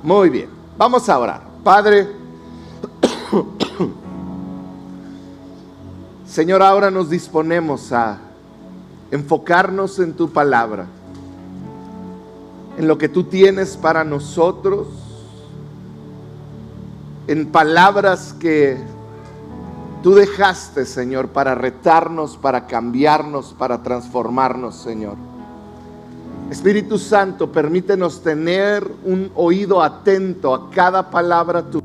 Muy bien, vamos a orar. Padre, Señor, ahora nos disponemos a enfocarnos en tu palabra, en lo que tú tienes para nosotros, en palabras que tú dejaste, Señor, para retarnos, para cambiarnos, para transformarnos, Señor. Espíritu Santo, permítenos tener un oído atento a cada palabra tuya.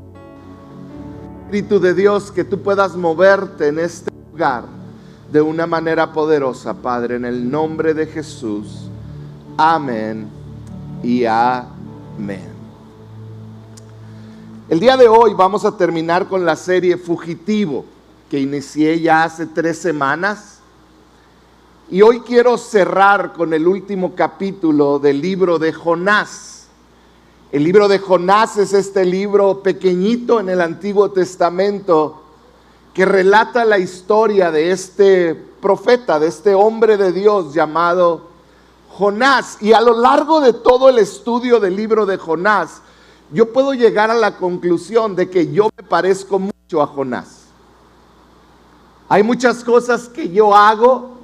Espíritu de Dios, que tú puedas moverte en este lugar de una manera poderosa, Padre, en el nombre de Jesús. Amén y amén. El día de hoy vamos a terminar con la serie Fugitivo, que inicié ya hace 3 semanas. Y hoy quiero cerrar con el último capítulo del libro de Jonás. El libro de Jonás es este libro pequeñito en el Antiguo Testamento que relata la historia de este profeta, de este hombre de Dios llamado Jonás. Y a lo largo de todo el estudio del libro de Jonás, yo puedo llegar a la conclusión de que yo me parezco mucho a Jonás. Hay muchas cosas que yo hago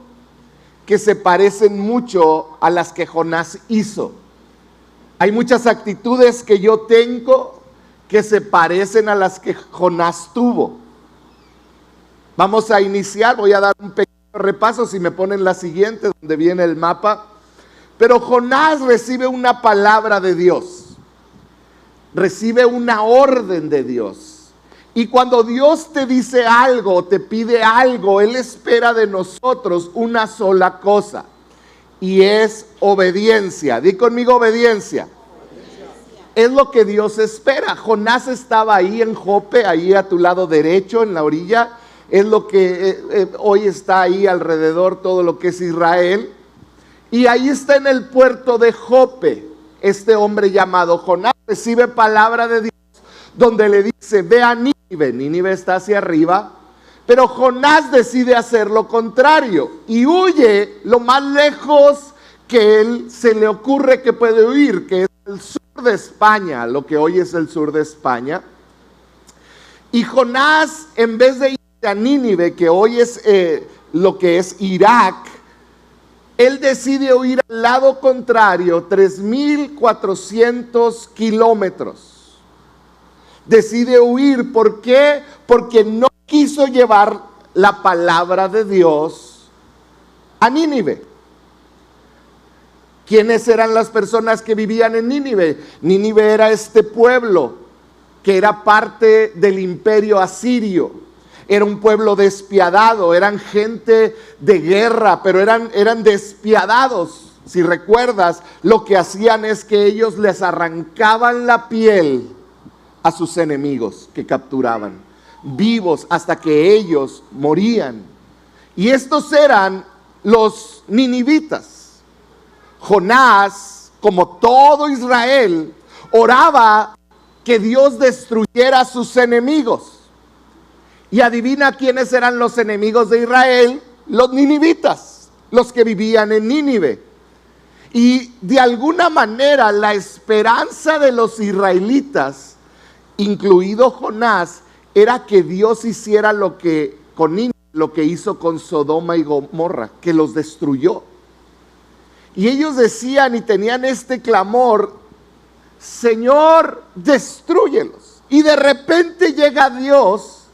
que se parecen mucho a las que Jonás hizo. Hay muchas actitudes que yo tengo que se parecen a las que Jonás tuvo. Vamos a iniciar, voy a dar un pequeño repaso, si me ponen la siguiente, donde viene el mapa. Pero Jonás recibe una palabra de Dios, recibe una orden de Dios. Y cuando Dios te dice algo, te pide algo, Él espera de nosotros una sola cosa, y es obediencia. Di conmigo, obediencia. Es lo que Dios espera. Jonás estaba ahí en Jope, ahí a tu lado derecho, en la orilla. Es lo que hoy está ahí alrededor, todo lo que es Israel. Y ahí está en el puerto de Jope, este hombre llamado Jonás recibe palabra de Dios, donde le dice, ve a Nínive. Nínive está hacia arriba, pero Jonás decide hacer lo contrario y huye lo más lejos que él se le ocurre que puede huir, que es el sur de España, lo que hoy es el sur de España. Y Jonás, en vez de ir a Nínive, que hoy es lo que es Irak, él decide huir al lado contrario, 3,400 kilómetros. Decide huir, ¿por qué? Porque no quiso llevar la palabra de Dios a Nínive. ¿Quiénes eran las personas que vivían en Nínive? Nínive era este pueblo que era parte del imperio asirio. Era un pueblo despiadado, eran gente de guerra, pero eran despiadados. Si recuerdas, lo que hacían es que ellos les arrancaban la piel a sus enemigos que capturaban, vivos hasta que ellos morían. Y estos eran los ninivitas. Jonás, como todo Israel, oraba que Dios destruyera a sus enemigos. Y adivina quiénes eran los enemigos de Israel: los ninivitas, los que vivían en Nínive. Y de alguna manera la esperanza de los israelitas, incluido Jonás, era que Dios hiciera lo que con Nínive, lo que hizo con Sodoma y Gomorra, que los destruyó. Y ellos decían y tenían este clamor: Señor, destrúyelos. Y de repente llega Dios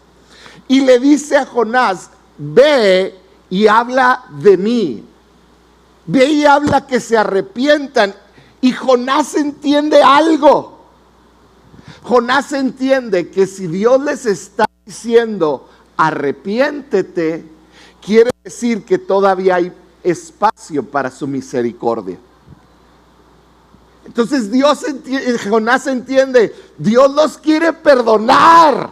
y le dice a Jonás: ve y habla de mí. Ve y habla que se arrepientan. Y Jonás entiende algo. Jonás entiende que si Dios les está diciendo arrepiéntete, quiere decir que todavía hay espacio para su misericordia. Entonces Jonás entiende, Dios los quiere perdonar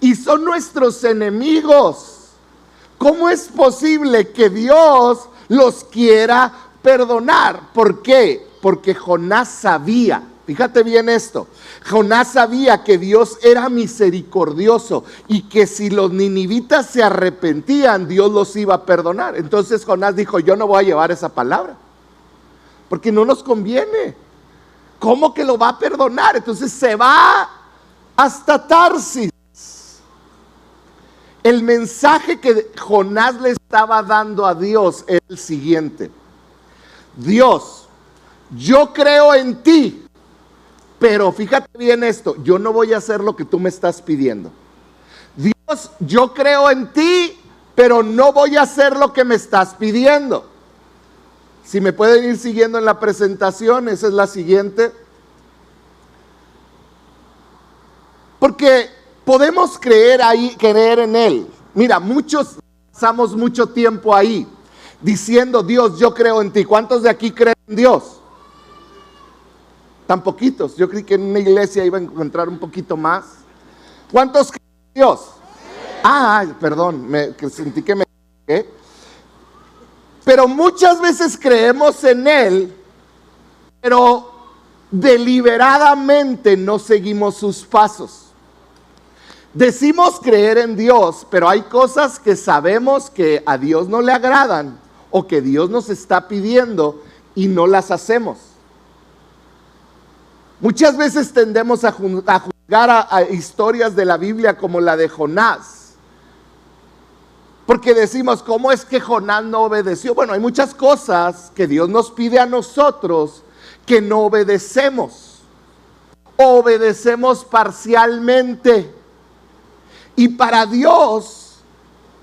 y son nuestros enemigos. ¿Cómo es posible que Dios los quiera perdonar? ¿Por qué? Porque Jonás sabía, fíjate bien esto, Jonás sabía que Dios era misericordioso y que si los ninivitas se arrepentían, Dios los iba a perdonar. Entonces Jonás dijo: yo no voy a llevar esa palabra, porque no nos conviene. ¿Cómo que lo va a perdonar? Entonces se va hasta Tarsis. El mensaje que Jonás le estaba dando a Dios es el siguiente: Dios, yo creo en ti, pero fíjate bien esto, yo no voy a hacer lo que tú me estás pidiendo. Dios, yo creo en ti, pero no voy a hacer lo que me estás pidiendo. Si me pueden ir siguiendo en la presentación, esa es la siguiente. Porque podemos creer en Él. Mira, muchos pasamos mucho tiempo ahí diciendo: Dios, yo creo en ti. ¿Cuántos de aquí creen en Dios? Tan poquitos. Yo creí que en una iglesia iba a encontrar un poquito más. ¿Cuántos creen en Dios? Perdón, sentí que me equivoqué. Pero muchas veces creemos en Él, pero deliberadamente no seguimos sus pasos. Decimos creer en Dios, pero hay cosas que sabemos que a Dios no le agradan o que Dios nos está pidiendo y no las hacemos. Muchas veces tendemos a juzgar a historias de la Biblia como la de Jonás, porque decimos: ¿cómo es que Jonás no obedeció? Bueno, hay muchas cosas que Dios nos pide a nosotros que no obedecemos. Obedecemos parcialmente. Y para Dios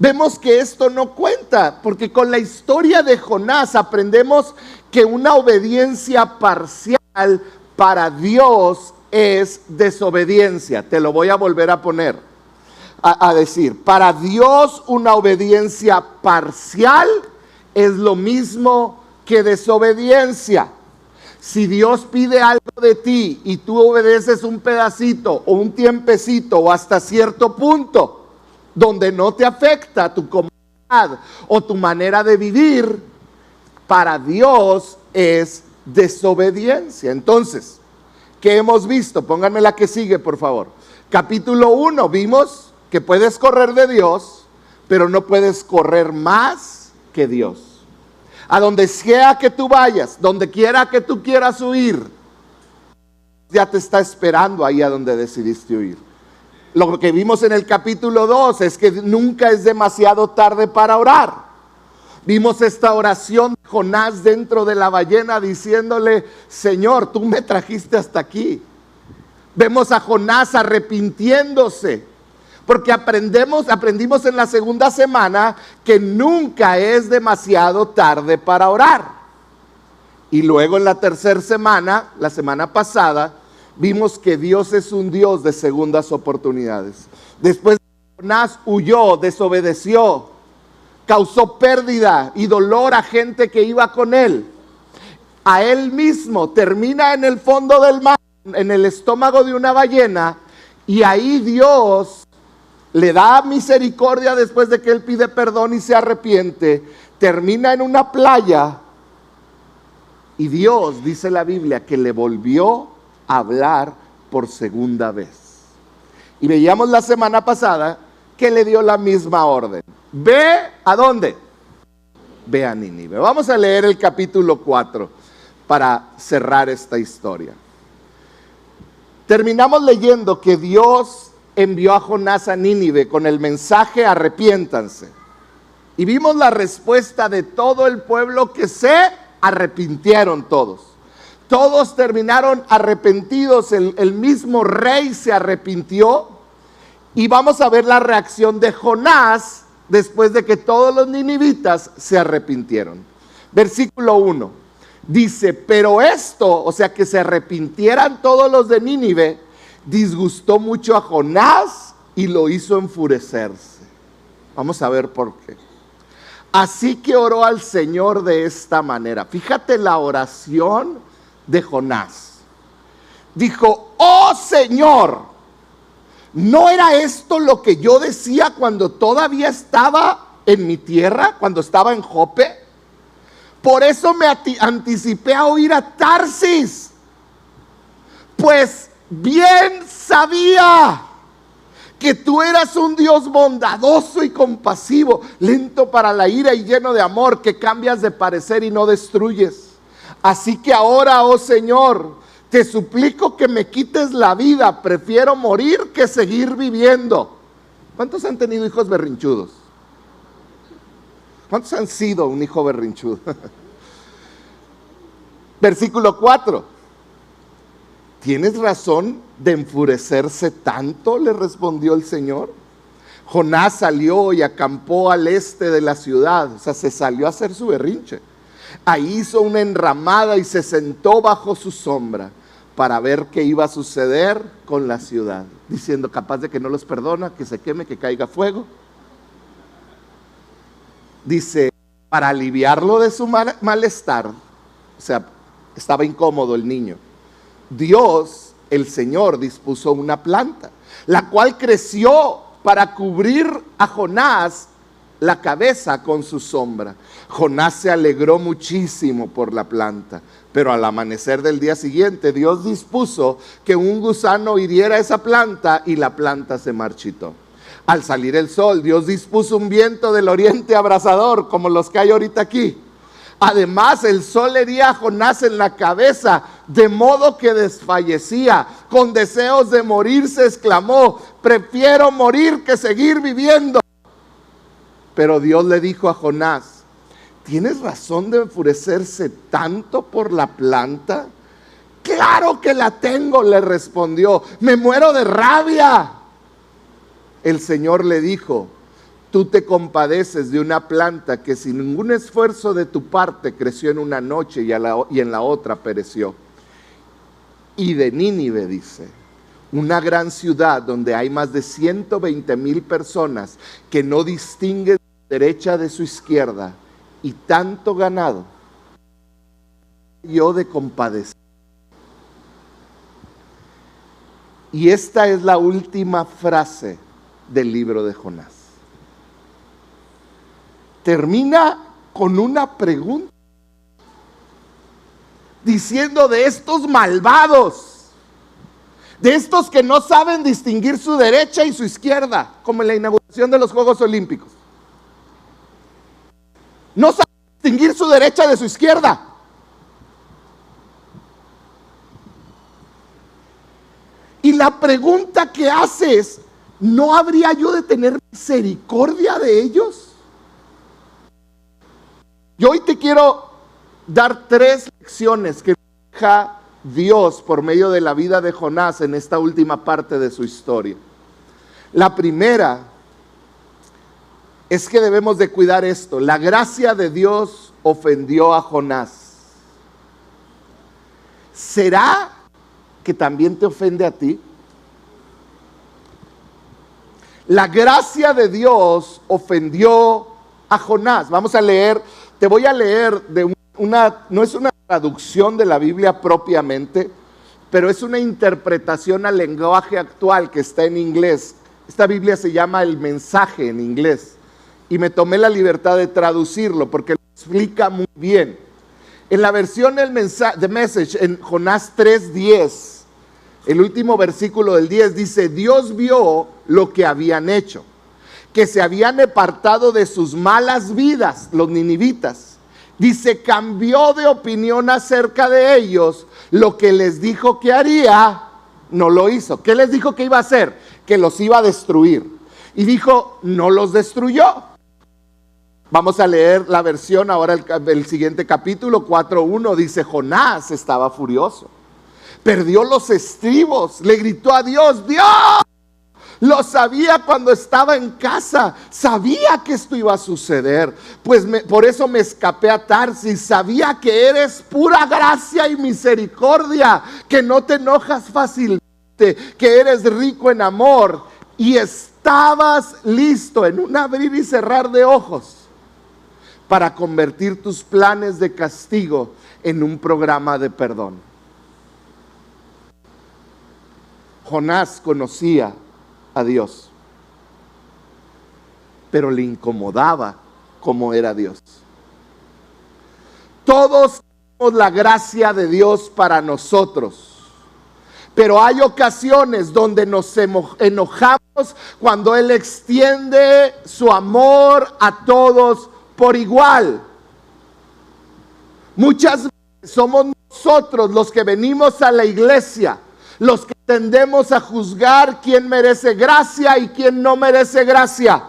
vemos que esto no cuenta, porque con la historia de Jonás aprendemos que una obediencia parcial para Dios es desobediencia. Te lo voy a volver a poner, a decir. Para Dios una obediencia parcial es lo mismo que desobediencia. Si Dios pide algo de ti y tú obedeces un pedacito o un tiempecito o hasta cierto punto donde no te afecta tu comodidad o tu manera de vivir, para Dios es desobediencia. Entonces, ¿qué hemos visto? Pónganme la que sigue, por favor. Capítulo 1, vimos que puedes correr de Dios, pero no puedes correr más que Dios. A donde sea que tú vayas, donde quiera que tú quieras huir, ya te está esperando ahí a donde decidiste huir. Lo que vimos en el capítulo 2 es que nunca es demasiado tarde para orar. Vimos esta oración de Jonás dentro de la ballena diciéndole: Señor, tú me trajiste hasta aquí. Vemos a Jonás arrepintiéndose. Porque aprendimos en la segunda semana que nunca es demasiado tarde para orar. Y luego en la tercera semana, la semana pasada, vimos que Dios es un Dios de segundas oportunidades. Después Jonás huyó, desobedeció, causó pérdida y dolor a gente que iba con él. A él mismo termina en el fondo del mar, en el estómago de una ballena, y ahí Dios le da misericordia después de que él pide perdón y se arrepiente. Termina en una playa y Dios, dice la Biblia, que le volvió a hablar por segunda vez. Y veíamos la semana pasada que le dio la misma orden. Ve, ¿a dónde? Ve a Nínive. Vamos a leer el capítulo 4 para cerrar esta historia. Terminamos leyendo que Dios envió a Jonás a Nínive con el mensaje: arrepiéntanse. Y vimos la respuesta de todo el pueblo, que se arrepintieron todos. Todos terminaron arrepentidos, el mismo rey se arrepintió. Y vamos a ver la reacción de Jonás después de que todos los ninivitas se arrepintieron. Versículo 1 dice: pero esto, o sea, que se arrepintieran todos los de Nínive, disgustó mucho a Jonás y lo hizo enfurecerse. Vamos a ver por qué. Así que oró al Señor de esta manera. Fíjate la oración de Jonás. Dijo: oh Señor, ¿no era esto lo que yo decía cuando todavía estaba en mi tierra, cuando estaba en Jope? Por eso me anticipé a ir a Tarsis, pues bien sabía que tú eras un Dios bondadoso y compasivo, lento para la ira y lleno de amor, que cambias de parecer y no destruyes. Así que ahora, oh Señor, te suplico que me quites la vida, prefiero morir que seguir viviendo. ¿Cuántos han tenido hijos berrinchudos? ¿Cuántos han sido un hijo berrinchudo? Versículo 4. ¿Tienes razón de enfurecerse tanto?, le respondió el Señor. Jonás salió y acampó al este de la ciudad, o sea, se salió a hacer su berrinche. Ahí hizo una enramada y se sentó bajo su sombra para ver qué iba a suceder con la ciudad, diciendo, capaz de que no los perdona, que se queme, que caiga fuego. Dice, para aliviarlo de su malestar, o sea, estaba incómodo el niño, Dios, el Señor, dispuso una planta, la cual creció para cubrir a Jonás la cabeza con su sombra. Jonás se alegró muchísimo por la planta, pero al amanecer del día siguiente, Dios dispuso que un gusano hiriera esa planta y la planta se marchitó. Al salir el sol, Dios dispuso un viento del oriente abrasador, como los que hay ahorita aquí. Además, el sol hería a Jonás en la cabeza, de modo que desfallecía. Con deseos de morir se exclamó, prefiero morir que seguir viviendo. Pero Dios le dijo a Jonás, ¿tienes razón de enfurecerse tanto por la planta? Claro que la tengo, le respondió, me muero de rabia. El Señor le dijo, tú te compadeces de una planta que sin ningún esfuerzo de tu parte creció en una noche y en la otra pereció. Y de Nínive, dice, una gran ciudad donde hay más de 120,000 personas que no distinguen su derecha de su izquierda y tanto ganado, yo de compadecer. Y esta es la última frase del libro de Jonás. Termina con una pregunta, diciendo, de estos malvados, de estos que no saben distinguir su derecha y su izquierda, como en la inauguración de los Juegos Olímpicos. No saben distinguir su derecha de su izquierda. Y la pregunta que hace es, ¿no habría yo de tener misericordia de ellos? Yo hoy te quiero dar 3 lecciones que deja Dios por medio de la vida de Jonás en esta última parte de su historia. La primera es que debemos de cuidar esto. La gracia de Dios ofendió a Jonás. ¿Será que también te ofende a ti? La gracia de Dios ofendió a Jonás. Vamos a leer, te voy a leer de no es una traducción de la Biblia propiamente, pero es una interpretación al lenguaje actual que está en inglés. Esta Biblia se llama El Mensaje en inglés, y me tomé la libertad de traducirlo porque lo explica muy bien. En la versión del The Message, en Jonás 3:10, el último versículo del 10 dice, Dios vio lo que habían hecho, que se habían apartado de sus malas vidas, los ninivitas. Dice, cambió de opinión acerca de ellos, lo que les dijo que haría, no lo hizo. ¿Qué les dijo que iba a hacer? Que los iba a destruir. Y dijo, no los destruyó. Vamos a leer la versión ahora, el siguiente capítulo, 4:1, dice, Jonás estaba furioso. Perdió los estribos, le gritó a Dios, ¡Dios! Lo sabía cuando estaba en casa, sabía que esto iba a suceder, pues por eso me escapé a Tarsis, sabía que eres pura gracia y misericordia, que no te enojas fácilmente, que eres rico en amor, y estabas listo en un abrir y cerrar de ojos para convertir tus planes de castigo en un programa de perdón. Jonás conocía a Dios, pero le incomodaba cómo era Dios. Todos tenemos la gracia de Dios para nosotros, pero hay ocasiones donde nos enojamos cuando Él extiende su amor a todos por igual. Muchas veces somos nosotros, los que venimos a la iglesia, los que tendemos a juzgar quién merece gracia y quién no merece gracia.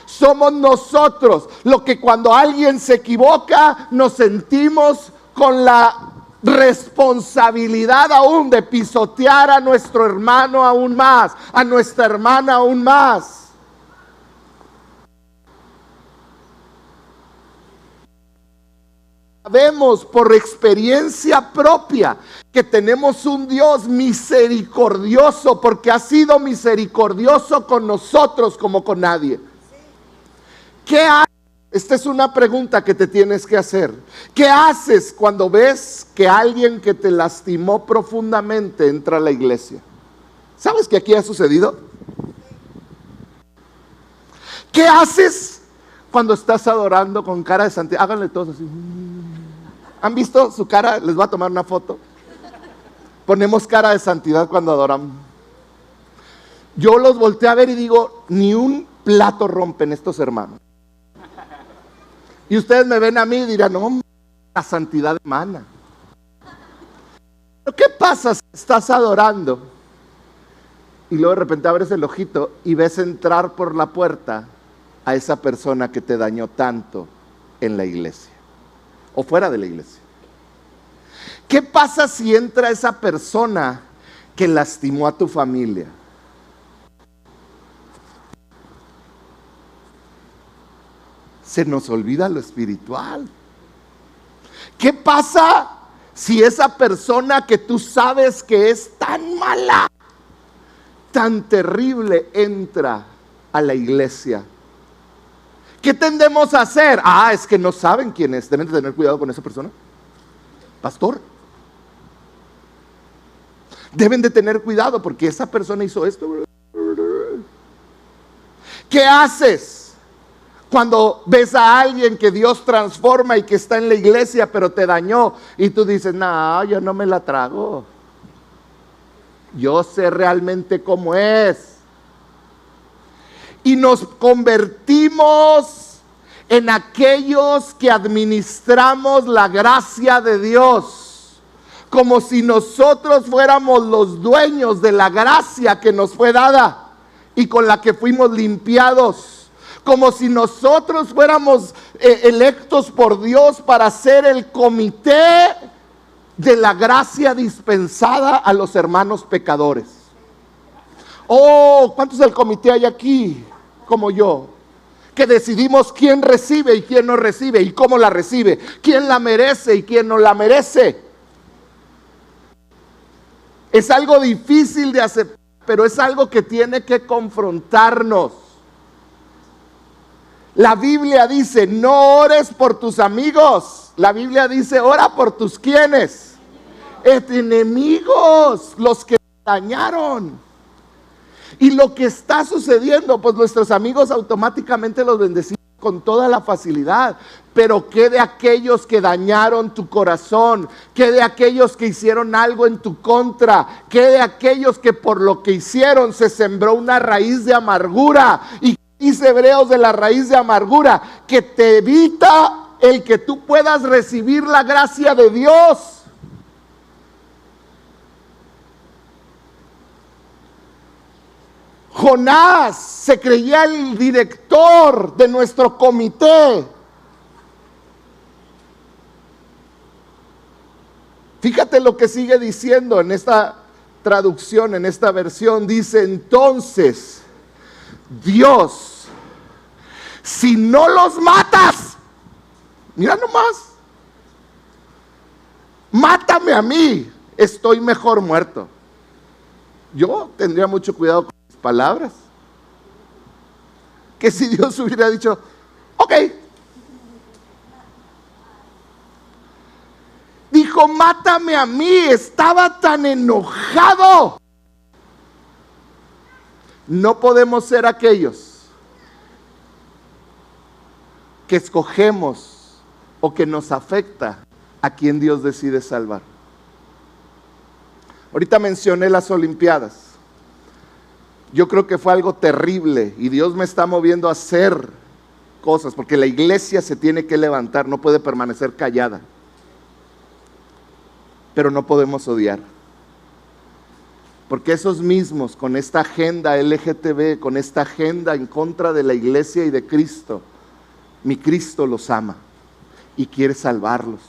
Somos nosotros los que cuando alguien se equivoca nos sentimos con la responsabilidad aún de pisotear a nuestro hermano aún más, a nuestra hermana aún más. Sabemos por experiencia propia que tenemos un Dios misericordioso, porque ha sido misericordioso con nosotros como con nadie. ¿Qué haces? Esta es una pregunta que te tienes que hacer. ¿Qué haces cuando ves que alguien que te lastimó profundamente entra a la iglesia? ¿Sabes que aquí ha sucedido? ¿Qué haces cuando estás adorando con cara de santidad? Háganle todos así. ¿Han visto su cara? Les voy a tomar una foto. Ponemos cara de santidad cuando adoramos. Yo los volteé a ver y digo, ni un plato rompen estos hermanos. Y ustedes me ven a mí y dirán, no, la santidad emana. Pero ¿qué pasa si estás adorando y luego de repente abres el ojito y ves entrar por la puerta a esa persona que te dañó tanto en la iglesia o fuera de la iglesia? ¿Qué pasa si entra esa persona que lastimó a tu familia? Se nos olvida lo espiritual. ¿Qué pasa si esa persona que tú sabes que es tan mala, tan terrible, entra a la iglesia? ¿Qué tendemos a hacer? Es que no saben quién es. Deben de tener cuidado con esa persona. Pastor, deben de tener cuidado porque esa persona hizo esto. ¿Qué haces cuando ves a alguien que Dios transforma y que está en la iglesia pero te dañó y tú dices, no, yo no me la trago, yo sé realmente cómo es? Y nos convertimos en aquellos que administramos la gracia de Dios, como si nosotros fuéramos los dueños de la gracia que nos fue dada y con la que fuimos limpiados. Como si nosotros fuéramos electos por Dios para ser el comité de la gracia dispensada a los hermanos pecadores. ¿Cuántos del comité hay aquí como yo? Que decidimos quién recibe y quién no recibe y cómo la recibe, quién la merece y quién no la merece. Es algo difícil de aceptar, pero es algo que tiene que confrontarnos. La Biblia dice, no ores por tus amigos. La Biblia dice, ora por tus ¿quiénes? Enemigos, los que te dañaron. Y lo que está sucediendo, pues nuestros amigos automáticamente los bendecimos con toda la facilidad. Pero ¿qué de aquellos que dañaron tu corazón? ¿Qué de aquellos que hicieron algo en tu contra? ¿Qué de aquellos que por lo que hicieron se sembró una raíz de amargura? Y dice Hebreos de la raíz de amargura, que te evita el que tú puedas recibir la gracia de Dios. Jonás se creía el director de nuestro comité. Fíjate lo que sigue diciendo en esta traducción, en esta versión. Dice, entonces, Dios, si no los matas, mira nomás, mátame a mí, estoy mejor muerto. Yo tendría mucho cuidado con mis palabras. Que si Dios hubiera dicho, ok. Dijo, mátame a mí, estaba tan enojado. No podemos ser aquellos que escogemos o que nos afecta a quien Dios decide salvar. Ahorita mencioné las Olimpiadas. Yo creo que fue algo terrible y Dios me está moviendo a hacer cosas porque la iglesia se tiene que levantar, no puede permanecer callada. pero no podemos odiar. Porque esos mismos, con esta agenda LGTB, con esta agenda en contra de la iglesia y de Cristo, mi Cristo los ama y quiere salvarlos.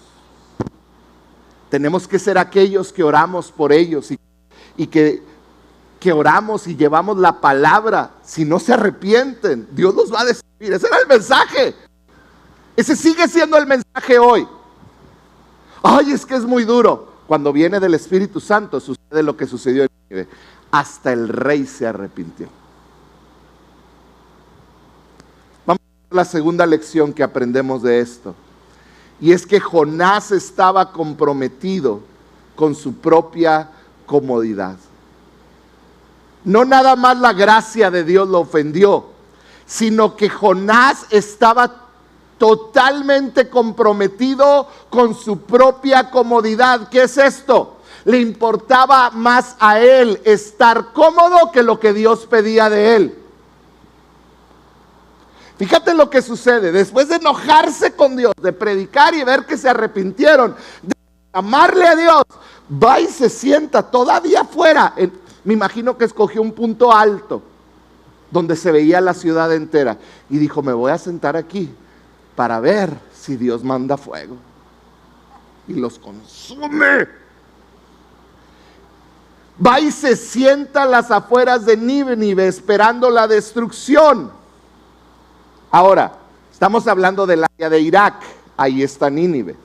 Tenemos que ser aquellos que oramos por ellos y que oramos y llevamos la palabra. Si no se arrepienten, Dios los va a destruir. Ese era el mensaje. Ese sigue siendo el mensaje hoy. Ay, es que es muy duro. Cuando viene del Espíritu Santo sucede lo que sucedió en Nínive. Hasta el rey se arrepintió. Vamos a ver la segunda lección que aprendemos de esto. Y es que Jonás estaba comprometido con su propia comodidad. No nada más la gracia de Dios lo ofendió, sino que Jonás estaba totalmente comprometido con su propia comodidad. ¿Qué es esto? Le importaba más a él estar cómodo que lo que Dios pedía de él. Fíjate lo que sucede. Después de enojarse con Dios, de predicar y ver que se arrepintieron, de amarle a Dios, va y se sienta todavía afuera. Me imagino que escogió un punto alto donde se veía la ciudad entera y dijo: me voy a sentar aquí para ver si Dios manda fuego y los consume. Va y se sienta a las afueras de Nínive esperando la destrucción. Ahora, estamos hablando del área de Irak. Ahí está Nínive.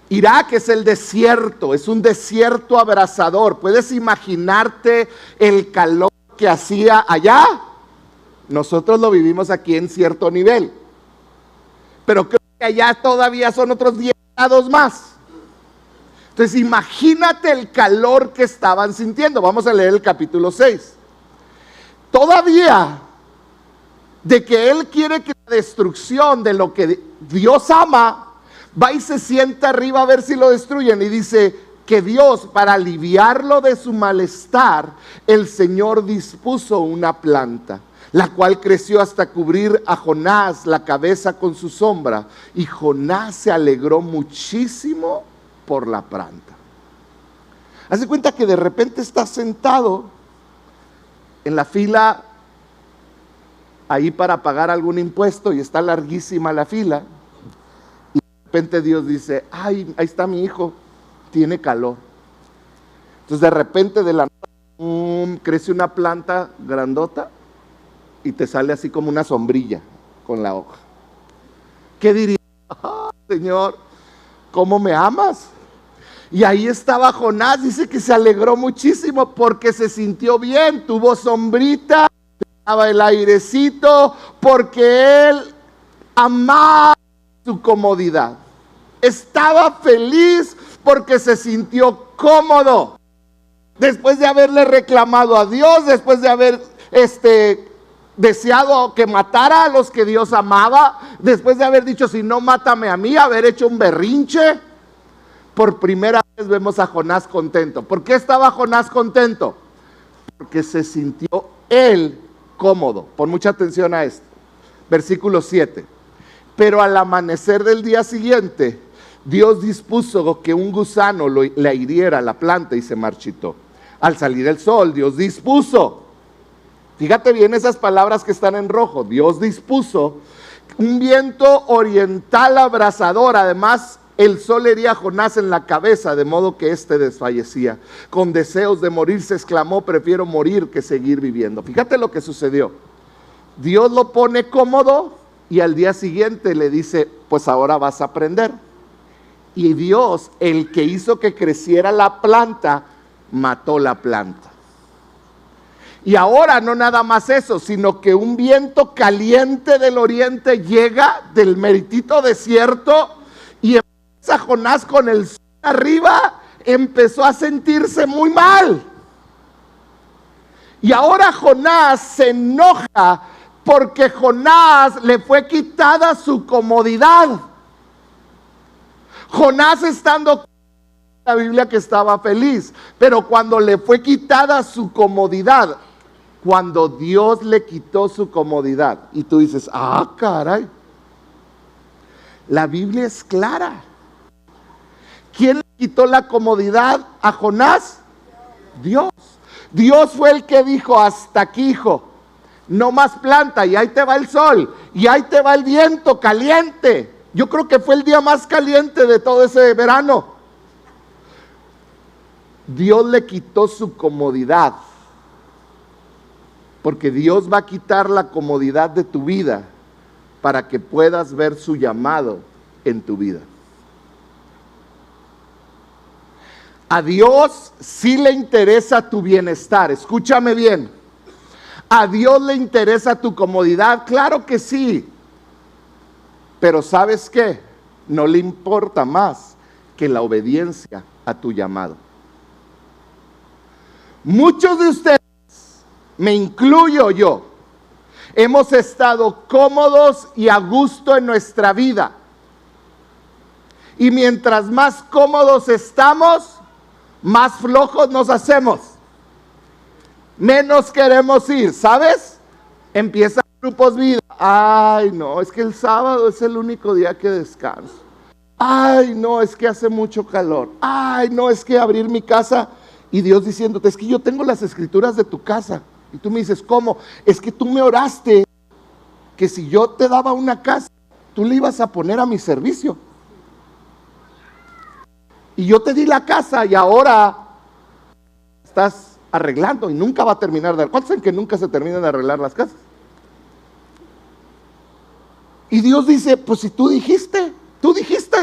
Irak es el desierto, es un desierto abrasador. ¿Puedes imaginarte el calor que hacía allá? Nosotros lo vivimos aquí en cierto nivel, pero creo que allá todavía son otros 10 grados más. Entonces imagínate el calor que estaban sintiendo. Vamos a leer el capítulo 6. Todavía de que él quiere que la destrucción de lo que Dios ama, va y se sienta arriba a ver si lo destruyen, y dice que Dios, para aliviarlo de su malestar, el Señor dispuso una planta, la cual creció hasta cubrir a Jonás la cabeza con su sombra, y Jonás se alegró muchísimo por la planta. Haz de cuenta que de repente está sentado en la fila ahí para pagar algún impuesto y está larguísima la fila, y de repente Dios dice: ay, ahí está mi hijo, tiene calor. Entonces de repente de la nada crece una planta grandota y te sale así como una sombrilla con la hoja. ¿Qué dirías? Oh, Señor, ¿cómo me amas? Y ahí estaba Jonás, dice que se alegró muchísimo porque se sintió bien, tuvo sombrita, estaba el airecito, porque él amaba su comodidad. Estaba feliz porque se sintió cómodo. Después de haberle reclamado a Dios, después de haber deseado que matara a los que Dios amaba, después de haber dicho: si no, mátame a mí, haber hecho un berrinche, por primera vez vemos a Jonás contento. ¿Por qué estaba Jonás contento? Porque se sintió él cómodo. Pon mucha atención a esto. Versículo 7. Pero al amanecer del día siguiente, Dios dispuso que un gusano le hiriera la planta y se marchitó. Al salir el sol, Dios dispuso. Fíjate bien esas palabras que están en rojo. Dios dispuso un viento oriental abrasador. Además, el sol hería a Jonás en la cabeza, de modo que éste desfallecía. Con deseos de morir se exclamó: prefiero morir que seguir viviendo. Fíjate lo que sucedió. Dios lo pone cómodo y al día siguiente le dice: pues ahora vas a aprender. Y Dios, el que hizo que creciera la planta, mató la planta. Y ahora no nada más eso, sino que un viento caliente del oriente llega del meritito desierto, y a Jonás, con el sol arriba, empezó a sentirse muy mal. Y ahora Jonás se enoja porque Jonás le fue quitada su comodidad. Jonás, estando en la Biblia, que estaba feliz, pero cuando le fue quitada su comodidad, cuando Dios le quitó su comodidad, y tú dices: ah, caray, la Biblia es clara. ¿Quién le quitó la comodidad a Jonás? Dios. Dios fue el que dijo: hasta aquí, hijo, no más planta, y ahí te va el sol, y ahí te va el viento caliente. Yo creo que fue el día más caliente de todo ese verano. Dios le quitó su comodidad, porque Dios va a quitar la comodidad de tu vida para que puedas ver su llamado en tu vida. A Dios sí le interesa tu bienestar, escúchame bien. ¿A Dios le interesa tu comodidad? Claro que sí. Pero ¿sabes qué? No le importa más que la obediencia a tu llamado. Muchos de ustedes, me incluyo yo, hemos estado cómodos y a gusto en nuestra vida. Y mientras más cómodos estamos, más flojos nos hacemos. Menos queremos ir, ¿sabes? Empiezan grupos vida. Ay, no, es que el sábado es el único día que descanso. Ay, no, es que hace mucho calor. Ay, no, es que abrir mi casa. Y Dios diciéndote: es que yo tengo las escrituras de tu casa. Y tú me dices: ¿cómo? Es que tú me oraste que si yo te daba una casa, tú le ibas a poner a mi servicio. Y yo te di la casa y ahora estás arreglando y nunca va a terminar de... ¿Cuántos saben que nunca se terminan de arreglar las casas? Y Dios dice: pues si tú dijiste, tú dijiste.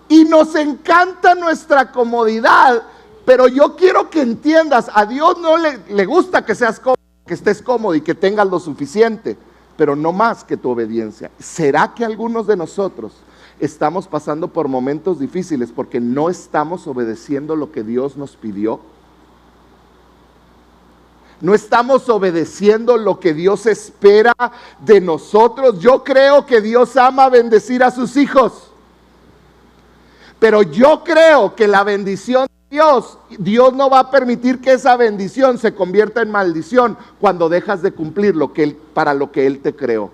Y nos encanta nuestra comodidad, pero yo quiero que entiendas, a Dios no le gusta que seas cómodo, que estés cómodo y que tengas lo suficiente, pero no más que tu obediencia. ¿Será que algunos de nosotros estamos pasando por momentos difíciles porque no estamos obedeciendo lo que Dios nos pidió? No estamos obedeciendo lo que Dios espera de nosotros. Yo creo que Dios ama bendecir a sus hijos, pero yo creo que la bendición de Dios no va a permitir que esa bendición se convierta en maldición cuando dejas de cumplir para lo que Él te creó.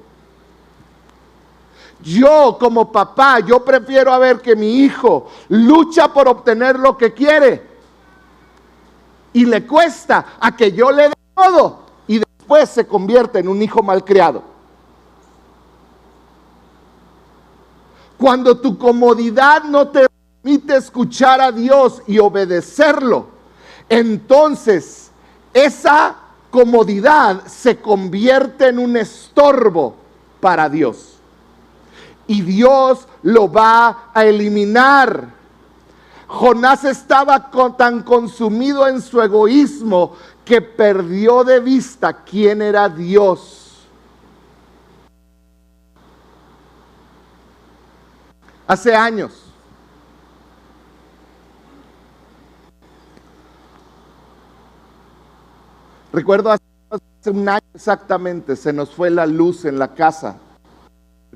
Yo como papá, yo prefiero ver que mi hijo lucha por obtener lo que quiere y le cuesta, a que yo le dé todo y después se convierte en un hijo malcriado. Cuando tu comodidad no te permite escuchar a Dios y obedecerlo, entonces esa comodidad se convierte en un estorbo para Dios. Y Dios lo va a eliminar. Jonás estaba tan consumido en su egoísmo que perdió de vista quién era Dios. Hace años, recuerdo hace un año exactamente, se nos fue la luz en la casa,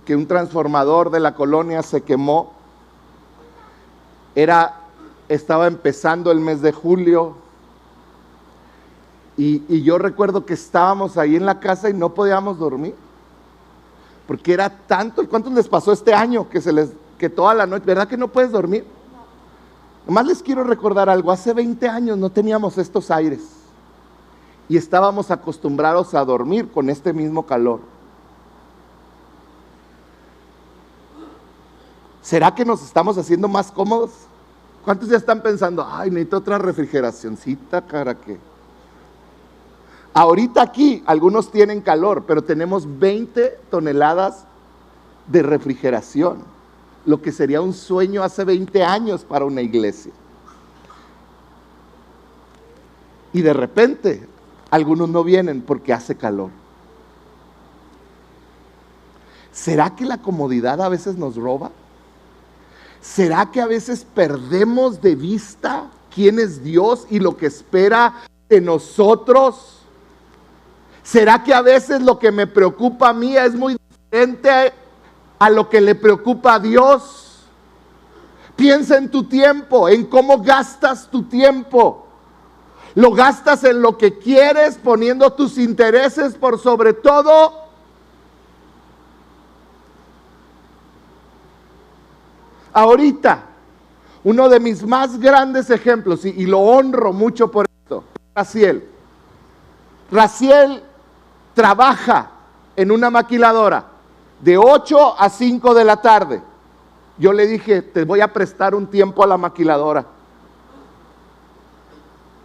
que un transformador de la colonia se quemó. Estaba empezando el mes de julio y yo recuerdo que estábamos ahí en la casa y no podíamos dormir porque era tanto. ¿Cuántos les pasó este año que toda la noche, verdad que no puedes dormir? Nomás les quiero recordar algo: hace 20 años no teníamos estos aires y estábamos acostumbrados a dormir con este mismo calor. ¿Será que nos estamos haciendo más cómodos? ¿Cuántos ya están pensando: ay, necesito otra refrigeracioncita, cara que... Ahorita aquí algunos tienen calor, pero tenemos 20 toneladas de refrigeración, lo que sería un sueño hace 20 años para una iglesia. Y de repente algunos no vienen porque hace calor. ¿Será que la comodidad a veces nos roba? ¿Será que a veces perdemos de vista quién es Dios y lo que espera de nosotros? ¿Será que a veces lo que me preocupa a mí es muy diferente a lo que le preocupa a Dios? Piensa en tu tiempo, en cómo gastas tu tiempo. ¿Lo gastas en lo que quieres, poniendo tus intereses por sobre todo? ahorita, uno de mis más grandes ejemplos, y lo honro mucho por esto, Raciel. Raciel trabaja en una maquiladora de 8 a 5 de la tarde. Yo le dije, te voy a prestar un tiempo a la maquiladora.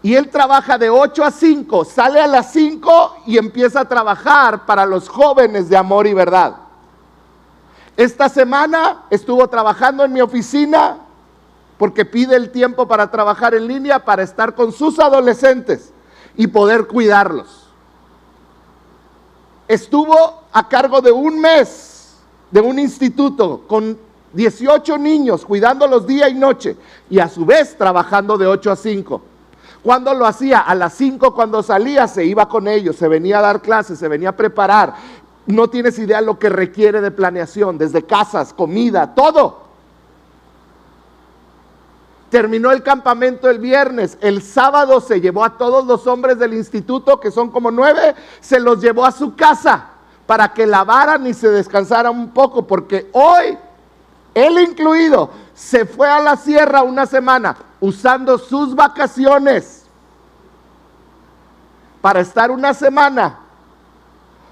Y él trabaja de 8 a 5, sale a las 5 y empieza a trabajar para los jóvenes de Amor y Verdad. Esta semana estuvo trabajando en mi oficina porque pide el tiempo para trabajar en línea, para estar con sus adolescentes y poder cuidarlos. Estuvo a cargo de un mes de un instituto con 18 niños, cuidándolos día y noche, y a su vez trabajando de 8 a 5. Cuando lo hacía? A las 5, cuando salía, se iba con ellos, se venía a dar clases, se venía a preparar. No tienes idea lo que requiere de planeación, desde casas, comida, todo. Terminó el campamento el viernes, el sábado se llevó a todos los hombres del instituto, que son como 9, se los llevó a su casa para que lavaran y se descansaran un poco, porque hoy, él incluido, se fue a la sierra una semana usando sus vacaciones para estar una semana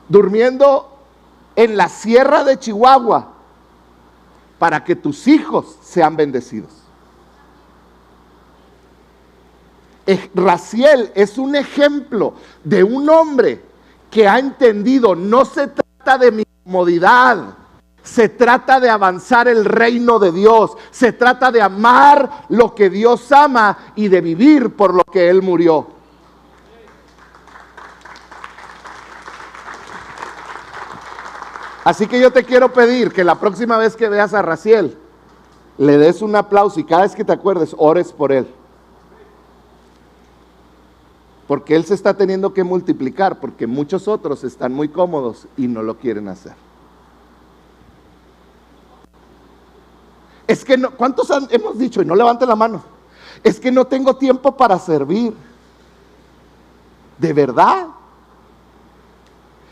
durmiendo en la sierra de Chihuahua para que tus hijos sean bendecidos. Raciel es un ejemplo de un hombre que ha entendido, no se trata de mi comodidad, se trata de avanzar el reino de Dios, se trata de amar lo que Dios ama y de vivir por lo que Él murió. Así que yo te quiero pedir que la próxima vez que veas a Raciel, le des un aplauso y cada vez que te acuerdes, ores por él. Porque él se está teniendo que multiplicar, porque muchos otros están muy cómodos y no lo quieren hacer. Es que no, ¿cuántos hemos dicho? Y no levanten la mano. Es que no tengo tiempo para servir. ¿De verdad?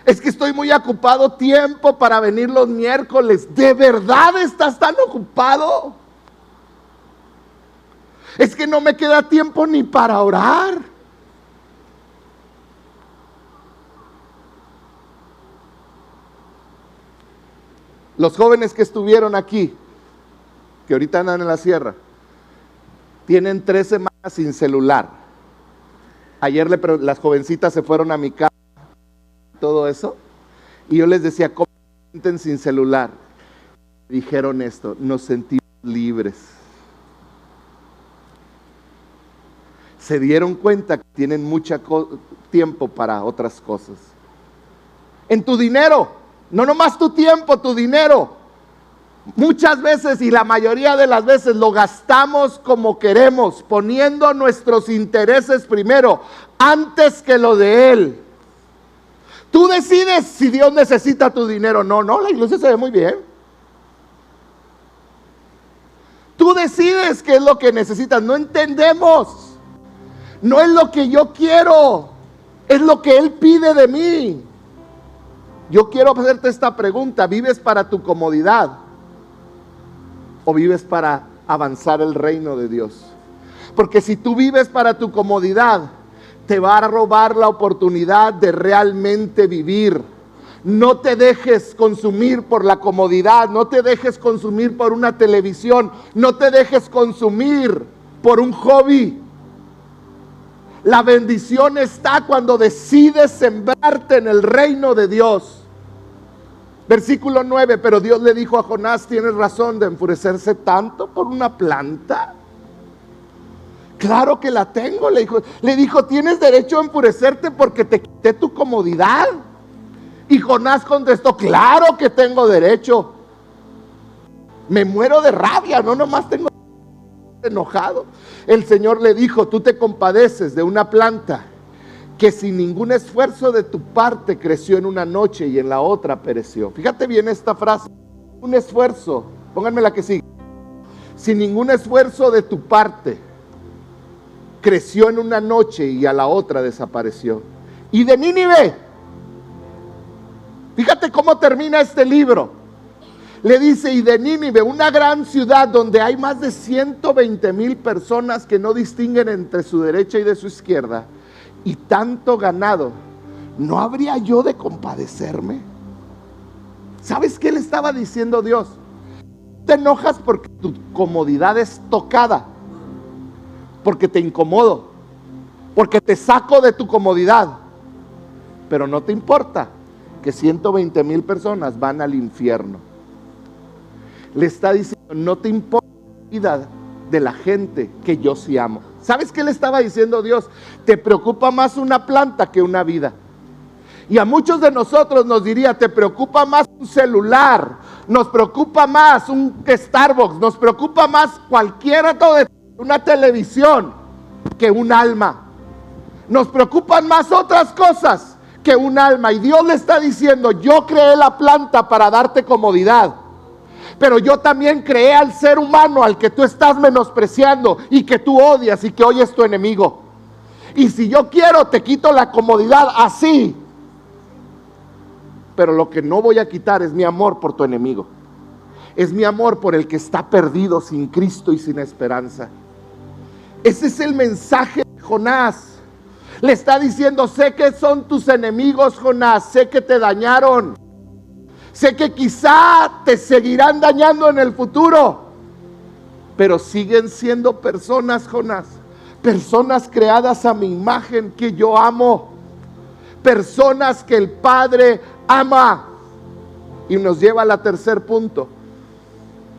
Es que estoy muy ocupado, tiempo para venir los miércoles. ¿De verdad estás tan ocupado? Es que no me queda tiempo ni para orar. Los jóvenes que estuvieron aquí, que ahorita andan en la sierra, tienen 3 semanas sin celular. Ayer las jovencitas se fueron a mi casa, todo eso, y yo les decía, ¿cómo se sienten sin celular? Dijeron esto, nos sentimos libres. Se dieron cuenta que tienen mucho tiempo para otras cosas. En tu dinero, no nomás tu tiempo, tu dinero. Muchas veces y la mayoría de las veces lo gastamos como queremos, poniendo nuestros intereses primero, antes que lo de Él. Tú decides si Dios necesita tu dinero. No, la iglesia se ve muy bien. Tú decides qué es lo que necesitas. No entendemos. No es lo que yo quiero, es lo que Él pide de mí. Yo quiero hacerte esta pregunta: ¿vives para tu comodidad o vives para avanzar el reino de Dios? Porque si tú vives para tu comodidad, te va a robar la oportunidad de realmente vivir. No te dejes consumir por la comodidad, no te dejes consumir por una televisión, no te dejes consumir por un hobby. La bendición está cuando decides sembrarte en el reino de Dios. Versículo 9, pero Dios le dijo a Jonás, ¿tienes razón de enfurecerse tanto por una planta? Claro que la tengo, le dijo, ¿tienes derecho a enfurecerte porque te quité tu comodidad? Y Jonás contestó, claro que tengo derecho. Me muero de rabia, no nomás tengo enojado. El Señor le dijo, tú te compadeces de una planta que sin ningún esfuerzo de tu parte creció en una noche y en la otra pereció. Fíjate bien esta frase, un esfuerzo, pónganme la que sigue. Sin ningún esfuerzo de tu parte creció en una noche y a la otra desapareció. Y de Nínive, fíjate cómo termina este libro. Le dice, y de Nínive, una gran ciudad donde hay más de 120,000 personas que no distinguen entre su derecha y de su izquierda, y tanto ganado, ¿no habría yo de compadecerme? ¿Sabes qué le estaba diciendo Dios? Te enojas porque tu comodidad es tocada, porque te incomodo, porque te saco de tu comodidad, pero no te importa que 120,000 personas van al infierno. Le está diciendo, no te importa la vida de la gente que yo sí amo. ¿Sabes qué le estaba diciendo Dios? Te preocupa más una planta que una vida. Y a muchos de nosotros nos diría, te preocupa más un celular, nos preocupa más un Starbucks, nos preocupa más cualquier de una televisión que un alma. Nos preocupan más otras cosas que un alma. Y Dios le está diciendo, yo creé la planta para darte comodidad, pero yo también creé al ser humano al que tú estás menospreciando y que tú odias y que hoy es tu enemigo. Y si yo quiero, te quito la comodidad así, pero lo que no voy a quitar es mi amor por tu enemigo. Es mi amor por el que está perdido sin Cristo y sin esperanza. Ese es el mensaje de Jonás. Le está diciendo, sé que son tus enemigos, Jonás, sé que te dañaron. Sé que quizá te seguirán dañando en el futuro, pero siguen siendo personas, Jonás. Personas creadas a mi imagen que yo amo. Personas que el Padre ama. Y nos lleva al tercer punto.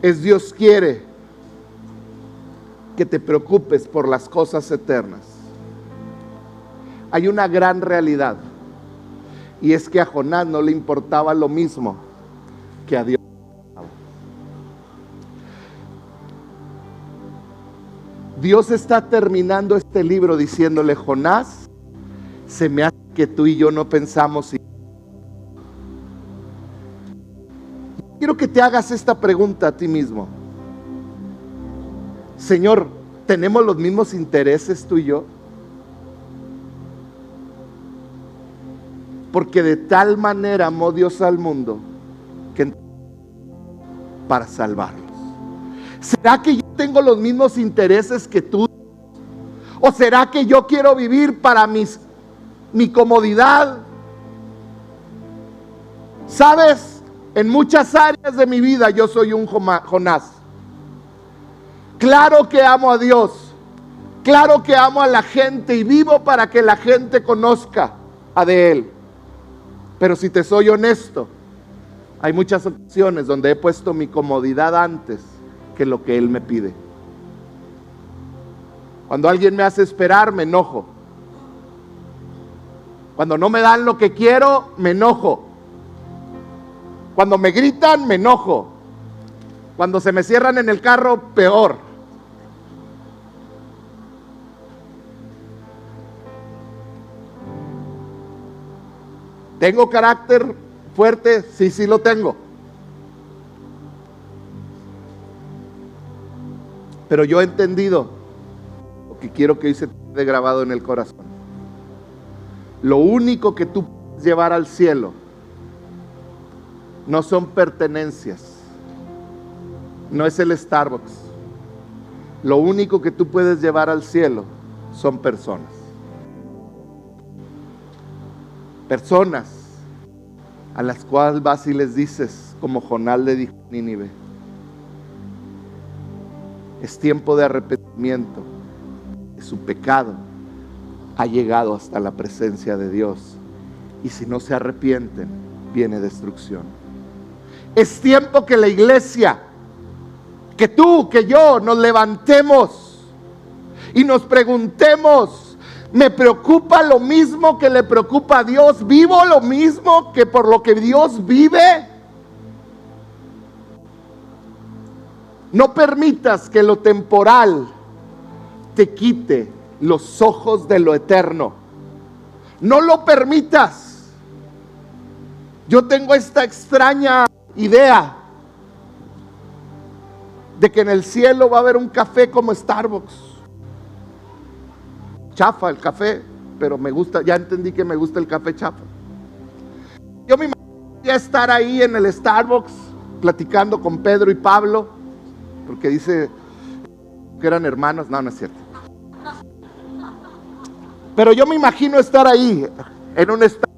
Es Dios quiere que te preocupes por las cosas eternas. Hay una gran realidad, y es que a Jonás no le importaba lo mismo que a Dios. Dios está terminando este libro diciéndole, Jonás, se me hace que tú y yo no pensamos igual. Quiero que te hagas esta pregunta a ti mismo. Señor, ¿tenemos los mismos intereses tú y yo? Porque de tal manera amó Dios al mundo que para salvarlos. ¿Será que yo tengo los mismos intereses que tú? ¿O será que yo quiero vivir para mi comodidad? ¿Sabes? En muchas áreas de mi vida yo soy un Jonás. Claro que amo a Dios. Claro que amo a la gente y vivo para que la gente conozca a de Él. Pero si te soy honesto, hay muchas ocasiones donde he puesto mi comodidad antes que lo que Él me pide. Cuando alguien me hace esperar, me enojo. Cuando no me dan lo que quiero, me enojo. Cuando me gritan, me enojo. Cuando se me cierran en el carro, peor. ¿Tengo carácter fuerte? Sí lo tengo. Pero yo he entendido lo que quiero que hoy se te quede grabado en el corazón. Lo único que tú puedes llevar al cielo no son pertenencias, no es el Starbucks. Lo único que tú puedes llevar al cielo son personas. Personas a las cuales vas y les dices, como Jonás le dijo a Nínive, es tiempo de arrepentimiento, su pecado ha llegado hasta la presencia de Dios, y si no se arrepienten, viene destrucción. Es tiempo que la iglesia, que tú, que yo, nos levantemos y nos preguntemos, ¿me preocupa lo mismo que le preocupa a Dios? ¿Vivo lo mismo que por lo que Dios vive? No permitas que lo temporal te quite los ojos de lo eterno. No lo permitas. Yo tengo esta extraña idea de que en el cielo va a haber un café como Starbucks. Chafa el café, pero me gusta, ya entendí que me gusta el café chafa. Yo me imagino estar ahí en el Starbucks platicando con Pedro y Pablo, porque dice que eran hermanos. No, no es cierto. Pero yo me imagino estar ahí, en un estado.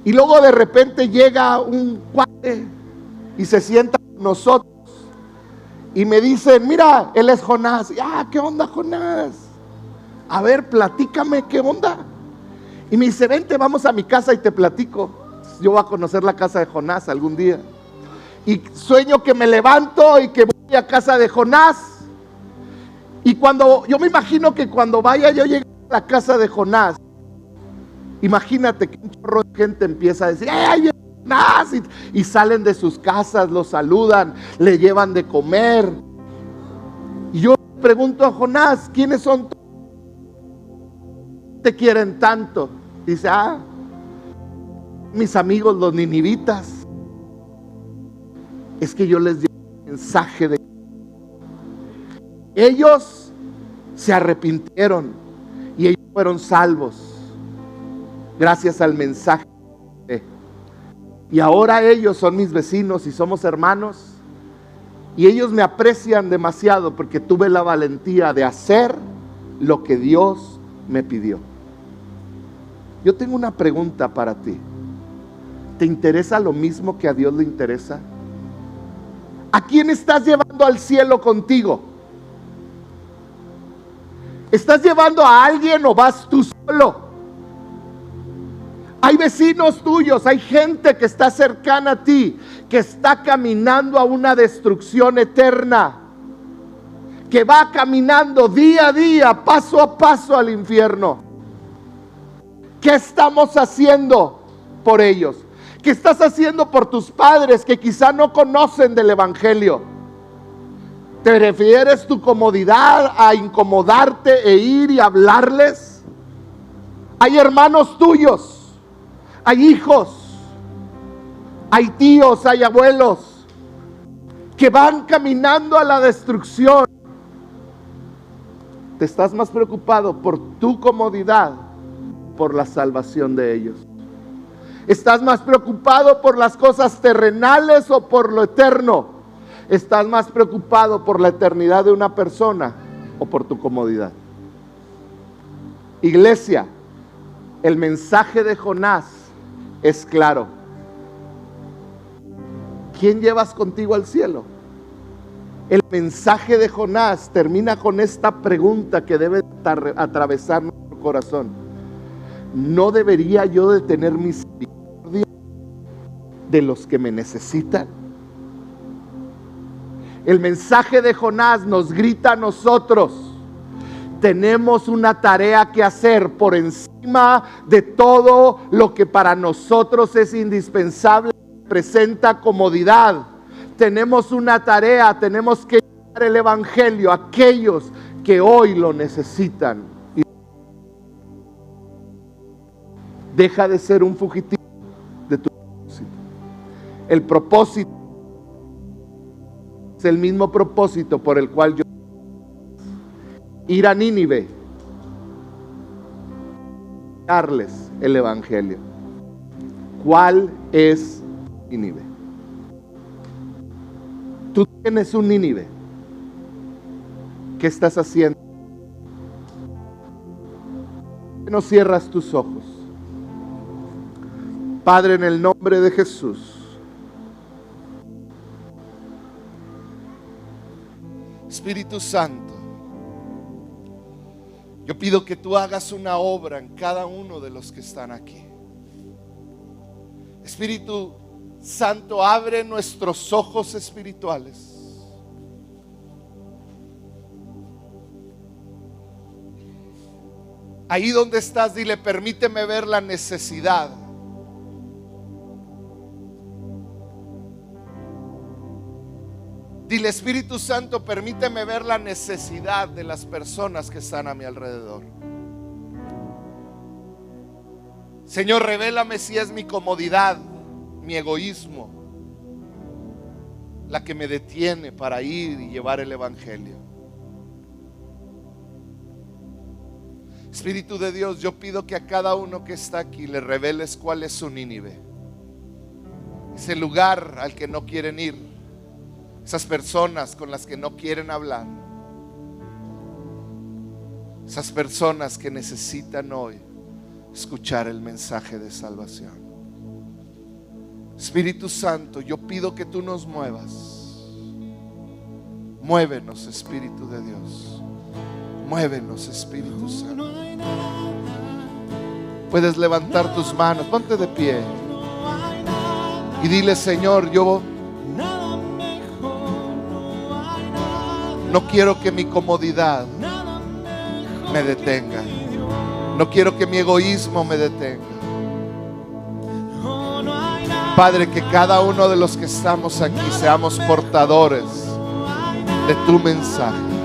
Y luego de repente llega un cuate y se sienta con nosotros. Y me dicen, mira, él es Jonás. ¿Qué onda, Jonás? A ver, platícame, ¿qué onda? Y me dice, vente, vamos a mi casa y te platico. Yo voy a conocer la casa de Jonás algún día. Y sueño que me levanto y que voy a casa de Jonás. Y yo me imagino que cuando vaya yo llegue a la casa de Jonás, imagínate que un chorro de gente empieza a decir, ¡ay, Jonás! Y salen de sus casas, lo saludan, le llevan de comer. Y yo pregunto a Jonás, ¿quiénes son? ¿Te quieren tanto? Dice, mis amigos los ninivitas. Es que yo les di un mensaje de ellos se arrepintieron y ellos fueron salvos gracias al mensaje. Y ahora ellos son mis vecinos y somos hermanos. Y ellos me aprecian demasiado porque tuve la valentía de hacer lo que Dios me pidió. Yo tengo una pregunta para ti. ¿Te interesa lo mismo que a Dios le interesa? ¿A quién estás llevando al cielo contigo? ¿Estás llevando a alguien o vas tú solo? Hay vecinos tuyos, hay gente que está cercana a ti, que está caminando a una destrucción eterna, que va caminando día a día, paso a paso al infierno. ¿Qué estamos haciendo por ellos? ¿Qué estás haciendo por tus padres que quizá no conocen del evangelio? ¿Te refieres tu comodidad a incomodarte e ir y hablarles? Hay hermanos tuyos, hay hijos, hay tíos, hay abuelos que van caminando a la destrucción. ¿Te estás más preocupado por tu comodidad, por la salvación de ellos? ¿Estás más preocupado por las cosas terrenales o por lo eterno? ¿Estás más preocupado por la eternidad de una persona o por tu comodidad? Iglesia, el mensaje de Jonás es claro. ¿Quién llevas contigo al cielo? El mensaje de Jonás termina con esta pregunta que debe atravesar nuestro corazón. ¿No debería yo de tener misericordia de los que me necesitan? El mensaje de Jonás nos grita a nosotros. Tenemos una tarea que hacer por encima de todo lo que para nosotros es indispensable, presenta comodidad. Tenemos una tarea, tenemos que llevar el evangelio a aquellos que hoy lo necesitan. Deja de ser un fugitivo de tu propósito. El propósito es el mismo propósito por el cual yo ir a Nínive, darles el evangelio. ¿Cuál es Nínive? Tú tienes un Nínive. ¿Qué estás haciendo? ¿Por qué no cierras tus ojos? Padre, en el nombre de Jesús, Espíritu Santo, yo pido que tú hagas una obra en cada uno de los que están aquí. Espíritu Santo, abre nuestros ojos espirituales. Ahí donde estás, dile, permíteme ver la necesidad. Dile, Espíritu Santo, permíteme ver la necesidad de las personas que están a mi alrededor. Señor, revélame si es mi comodidad, mi egoísmo, la que me detiene para ir y llevar el evangelio. Espíritu de Dios, yo pido que a cada uno que está aquí le reveles cuál es su Nínive. ese lugar al que no quieren ir, esas personas con las que no quieren hablar, esas personas que necesitan hoy escuchar el mensaje de salvación. Espíritu Santo, yo pido que tú nos muevas. Muévenos, Espíritu de Dios. Muévenos, Espíritu Santo. Puedes levantar tus manos, ponte de pie y dile: Señor, yo no quiero que mi comodidad me detenga. No quiero que mi egoísmo me detenga. Padre, que cada uno de los que estamos aquí seamos portadores de tu mensaje.